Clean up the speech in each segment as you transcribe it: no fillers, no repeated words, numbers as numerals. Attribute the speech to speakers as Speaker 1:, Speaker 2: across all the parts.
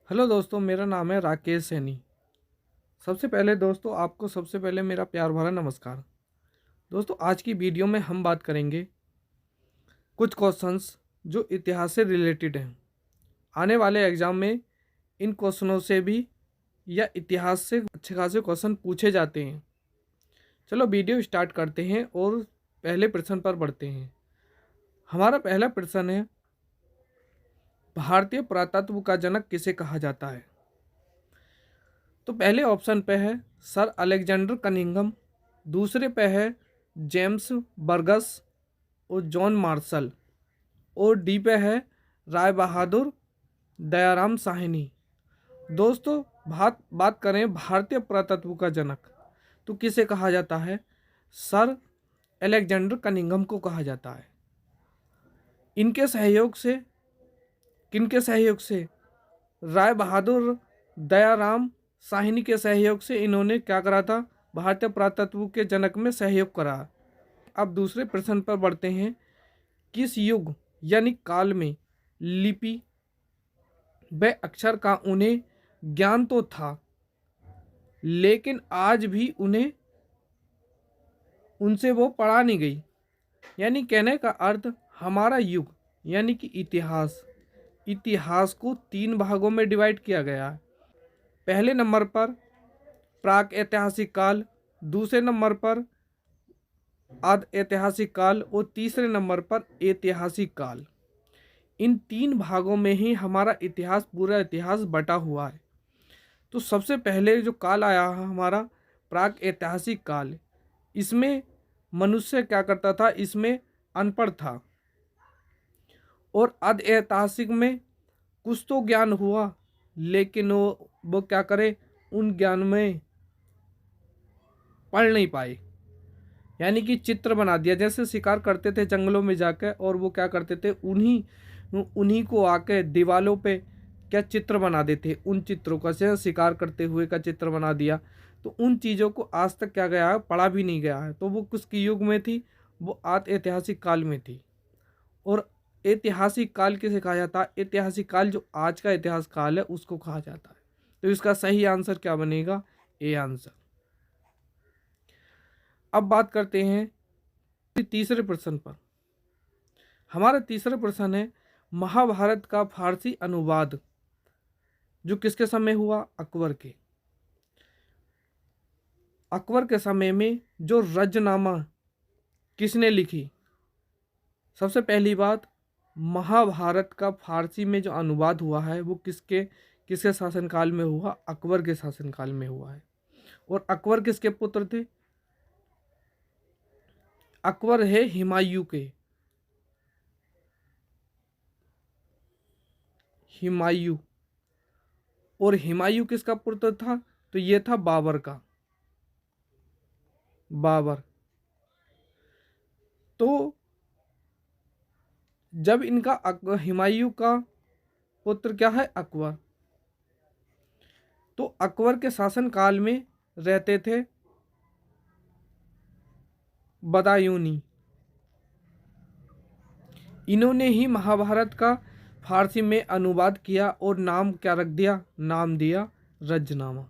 Speaker 1: Hello दोस्तों, मेरा नाम है राकेश सैनी। सबसे पहले दोस्तों आपको सबसे पहले मेरा प्यार भरा नमस्कार। दोस्तों आज की वीडियो में हम बात करेंगे कुछ क्वेश्चंस जो इतिहास से रिलेटेड हैं। आने वाले एग्ज़ाम में इन क्वेश्चनों से भी या इतिहास से अच्छे खासे क्वेश्चन पूछे जाते हैं। चलो वीडियो स्टार्ट करते हैं और पहले प्रश्न पर बढ़ते हैं। हमारा पहला प्रश्न है, भारतीय पुरातत्व का जनक किसे कहा जाता है? तो पहले ऑप्शन पे है सर अलेक्जेंडर कनिंघम, दूसरे पे है जेम्स बर्गस और जॉन मार्शल, और डी पे है राय बहादुर दयाराम साहनी। दोस्तों बात करें भारतीय पुरातत्व का जनक तो किसे कहा जाता है? सर अलेक्जेंडर कनिंघम को कहा जाता है। इनके सहयोग से किनके सहयोग से? राय बहादुर दयाराम साहनी के सहयोग से इन्होंने क्या करा था? भारतीय पुरातत्व के जनक में सहयोग करा। अब दूसरे प्रश्न पर बढ़ते हैं। किस युग यानी काल में लिपि व अक्षर का उन्हें ज्ञान तो था, लेकिन आज भी उनसे वो पढ़ा नहीं गई? यानी कहने का अर्थ, हमारा युग यानी कि इतिहास को 3 भागों में डिवाइड किया गया है। पहले नंबर पर प्राक ऐतिहासिक काल, दूसरे नंबर पर आद ऐतिहासिक काल और तीसरे नंबर पर ऐतिहासिक काल। इन 3 भागों में ही हमारा इतिहास, पूरा इतिहास बटा हुआ है। तो सबसे पहले जो काल आया है हमारा प्राक ऐतिहासिक काल, इसमें मनुष्य क्या करता था? इसमें अनपढ़ था। और आद ऐतिहासिक में कुछ तो ज्ञान हुआ, लेकिन वो क्या करे, उन ज्ञान में पढ़ नहीं पाए। यानी कि चित्र बना दिया, जैसे शिकार करते थे जंगलों में जाकर, और वो क्या करते थे, उन्हीं को आके दीवालों पे क्या चित्र बना देते। उन चित्रों का, जैसे शिकार करते हुए का चित्र बना दिया, तो उन चीज़ों को आज तक क्या गया है, पढ़ा भी नहीं गया है। तो वो किसकी युग में थी? वो आद ऐतिहासिक काल में थी। और ऐतिहासिक काल किसे कहा जाता है? ऐतिहासिक काल जो आज का इतिहास काल है उसको कहा जाता है। तो इसका सही आंसर क्या बनेगा? A answer. अब बात करते हैं तीसरे प्रश्न पर। हमारा तीसरा प्रश्न है, महाभारत का फारसी अनुवाद जो किसके समय हुआ? अकबर के। अकबर के समय में जो रजनामा किसने लिखी? सबसे पहली बात, महाभारत का फारसी में जो अनुवाद हुआ है वो किसके किसके शासनकाल में हुआ? अकबर के शासनकाल में हुआ है। और अकबर किसके पुत्र थे? अकबर है हुमायूं के। हुमायूं। और हुमायूं किसका पुत्र था? तो ये था बाबर का। बाबर। तो जब इनका हुमायूं का पुत्र क्या है? अकबर। तो अकबर के शासन काल में रहते थे बदायूनी। इन्होंने ही महाभारत का फारसी में अनुवाद किया और नाम क्या रख दिया? नाम दिया रजनामा।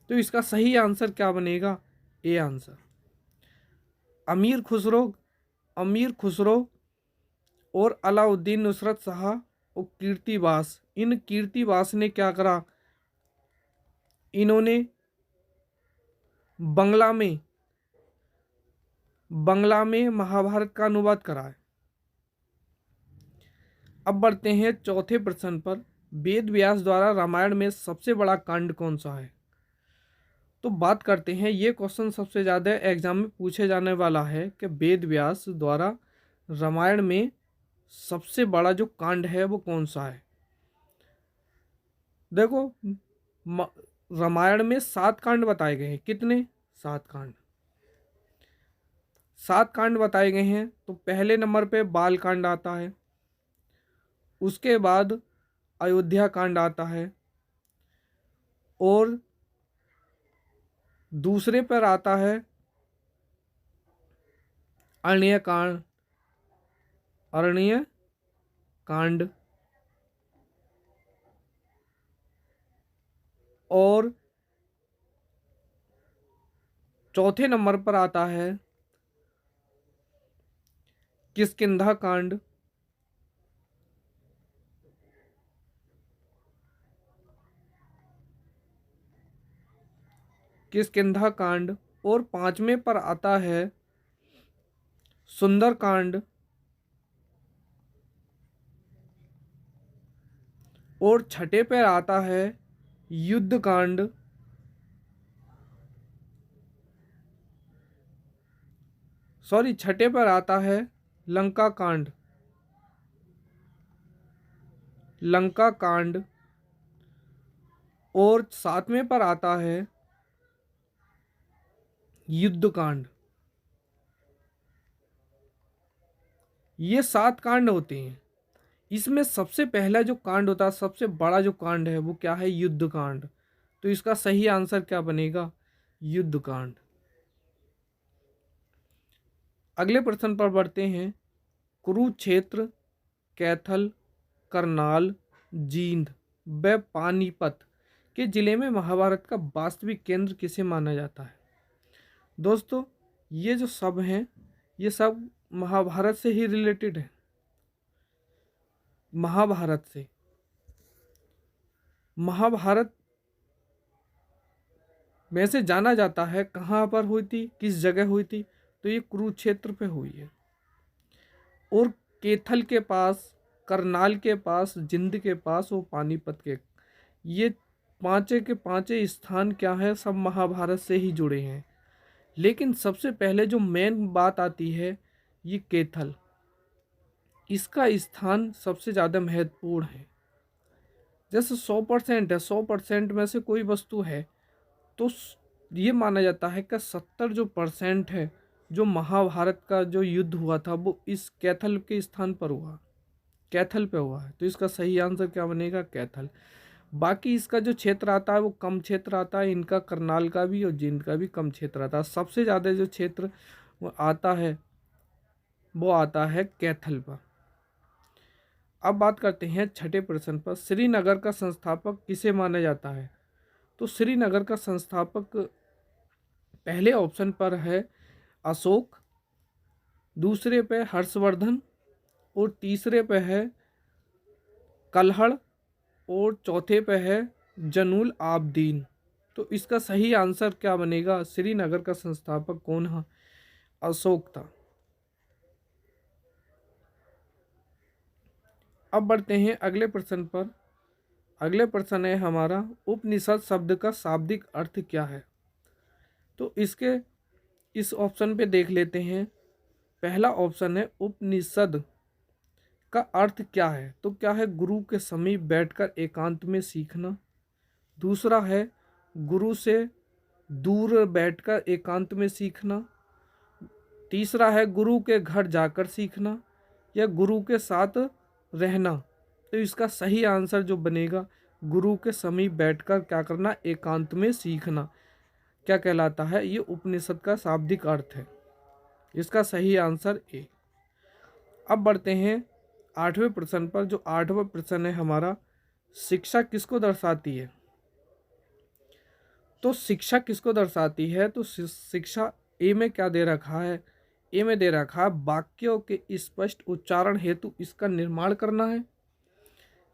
Speaker 1: तो इसका सही आंसर क्या बनेगा? A answer. अमीर खुसरो अमीर खुसरो और अलाउद्दीन नुसरत शाह और कीर्तिवास, इन कीर्तिवास ने क्या करा? इन्होंने बंगला में महाभारत का अनुवाद करा है। अब बढ़ते हैं चौथे प्रश्न पर। वेद व्यास द्वारा रामायण में सबसे बड़ा कांड कौन सा है? तो बात करते हैं, ये क्वेश्चन सबसे ज़्यादा एग्जाम में पूछे जाने वाला है कि वेद व्यास द्वारा रामायण में सबसे बड़ा जो कांड है वो कौन सा है? देखो, रामायण में 7 कांड बताए गए हैं। कितने? 7 कांड। 7 कांड बताए गए हैं। तो पहले नंबर पे बाल कांड आता है, उसके बाद अयोध्या कांड आता है, और दूसरे पर आता है अरण्य कांड। और चौथे नंबर पर आता है किष्किंधा कांड। किष्किंधा कांड। और पांचवें पर आता है सुंदर कांड। और छठे पर आता है युद्ध कांड। सॉरी, छठे पर आता है लंका कांड। लंका कांड। और सातवें पर आता है युद्ध कांड। ये 7 कांड होते हैं। इसमें सबसे पहला जो कांड होता है, सबसे बड़ा जो कांड है, वो क्या है? युद्ध कांड। तो इसका सही आंसर क्या बनेगा? युद्ध कांड। अगले प्रश्न पर बढ़ते हैं। कुरुक्षेत्र, कैथल, करनाल, जींद व पानीपत के जिले में महाभारत का वास्तविक केंद्र किसे माना जाता है? दोस्तों, ये जो सब हैं, ये सब महाभारत से ही रिलेटेड है। महाभारत से। महाभारत में से जाना जाता है कहाँ पर हुई थी, किस जगह हुई थी? तो ये कुरुक्षेत्र पे हुई है। और कैथल के पास, करनाल के पास, जिंद के पास और पानीपत के, ये पांचे के पांचे स्थान क्या है? सब महाभारत से ही जुड़े हैं। लेकिन सबसे पहले जो मेन बात आती है, ये कैथल। इसका स्थान सबसे ज़्यादा महत्वपूर्ण है। जैसे 100% है, 100% में से कोई वस्तु है, तो ये माना जाता है कि 70 जो परसेंट है, जो महाभारत का जो युद्ध हुआ था, वो इस कैथल के स्थान पर हुआ, कैथल पे हुआ है। तो इसका सही आंसर क्या बनेगा? कैथल। बाकी इसका जो क्षेत्र आता है वो कम क्षेत्र आता है, इनका करनाल का भी और जींद का भी कम क्षेत्र आता है। सबसे ज़्यादा जो क्षेत्र वो आता है, वो आता है कैथल पर। अब बात करते हैं छठे प्रश्न पर। श्रीनगर का संस्थापक किसे माना जाता है? तो श्रीनगर का संस्थापक पहले ऑप्शन पर है अशोक, दूसरे पे हर्षवर्धन, और तीसरे पे है कल्हड़, और चौथे पे है जनुल आबदीन। तो इसका सही आंसर क्या बनेगा? श्रीनगर का संस्थापक कौन है? अशोक था। अब बढ़ते हैं अगले प्रश्न पर। अगले प्रश्न है हमारा, उपनिषद शब्द का शाब्दिक अर्थ क्या है? तो इसके इस ऑप्शन पे देख लेते हैं। पहला ऑप्शन है उपनिषद का अर्थ क्या है? तो क्या है? गुरु के समीप बैठकर एकांत में सीखना। दूसरा है गुरु से दूर बैठकर एकांत में सीखना। तीसरा है गुरु के घर जाकर सीखना, या गुरु के साथ रहना। तो इसका सही आंसर जो बनेगा, गुरु के समीप बैठकर क्या करना? एकांत में सीखना, क्या कहलाता है? ये उपनिषद का शाब्दिक अर्थ है। इसका सही आंसर ए। अब बढ़ते हैं आठवें प्रश्न पर। जो आठवां प्रश्न है हमारा, शिक्षा किसको दर्शाती है? तो शिक्षा किसको दर्शाती है? तो शिक्षा ए में क्या दे रखा है? ए में दे रखा है वाक्यों के स्पष्ट उच्चारण हेतु इसका निर्माण करना है,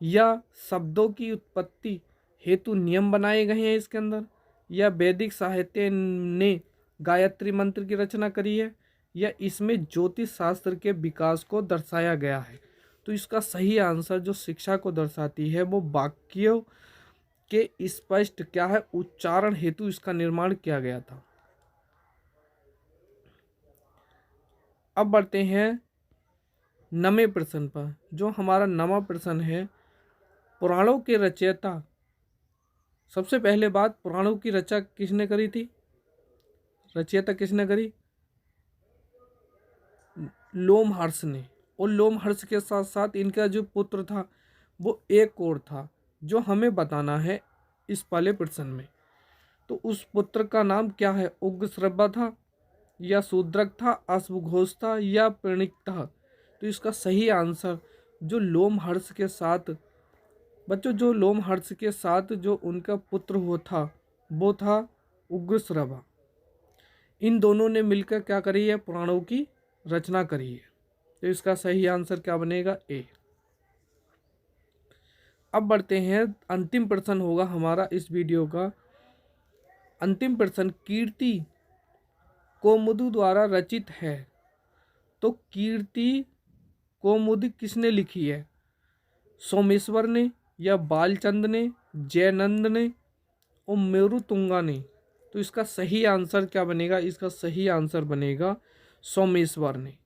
Speaker 1: या शब्दों की उत्पत्ति हेतु नियम बनाए गए हैं इसके अंदर, या वैदिक साहित्य ने गायत्री मंत्र की रचना करी है, या इसमें ज्योतिष शास्त्र के विकास को दर्शाया गया है। तो इसका सही आंसर जो शिक्षा को दर्शाती है, वो वाक्यों के स्पष्ट क्या है? उच्चारण हेतु इसका निर्माण किया गया था। अब बढ़ते हैं नवें प्रश्न पर। जो हमारा नवा प्रश्न है, पुराणों के रचयिता। सबसे पहले बात, पुराणों की रचना किसने करी थी? रचयिता किसने करी? लोमहर्ष ने। और लोमहर्ष के साथ साथ इनका जो पुत्र था वो एक और था, जो हमें बताना है इस पहले प्रश्न में। तो उस पुत्र का नाम क्या है? उग्रश्रवा था, या शूद्रक था, अश्वघोष था, या प्रणिक था? तो इसका सही आंसर जो लोमहर्ष के साथ बच्चों जो लोमहर्ष के साथ जो उनका पुत्र हुआ था वो था उग्रश्रवा। इन दोनों ने मिलकर क्या करी है, पुराणों की रचना करी है। तो इसका सही आंसर क्या बनेगा, ए। अब बढ़ते हैं, अंतिम प्रश्न होगा हमारा इस वीडियो का। अंतिम प्रश्न, कीर्ति कौमुदी द्वारा रचित है। तो कीर्ति कौमुदी किसने लिखी है, सोमेश्वर ने या बालचंद ने, जयनंद ने और मेरुतुंगा ने। तो इसका सही आंसर क्या बनेगा, इसका सही आंसर बनेगा सोमेश्वर ने।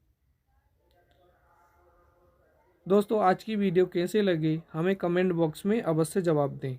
Speaker 1: दोस्तों आज की वीडियो कैसे लगी हमें कमेंट बॉक्स में अवश्य जवाब दें।